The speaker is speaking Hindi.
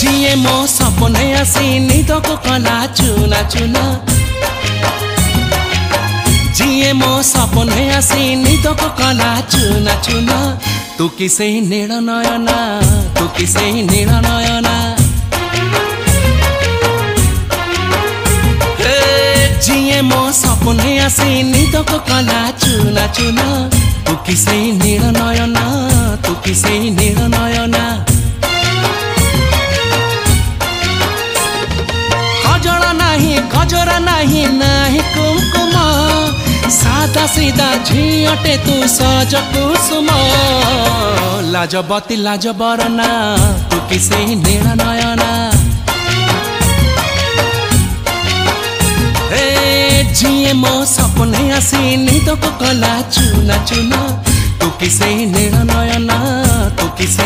जिए मो सपने आसी निद को कला चुना चुना जिए मो सपने आसी निद को कला चुना चुना तू किसे नील नयना तू किसे नील नयना जिए मो सपने आसी निद को कला चुना चुना तू किसे नील नयना तू किसे नील नयना गजरा नहीं नाही कुमकुम सादा सीधा झियटे तू सज कुसुम लाजबती लाजबरना तू किसे नील नयना जिए मो सपने आसी निद को कला चुना चुना तू किसे नील नयना तू किसे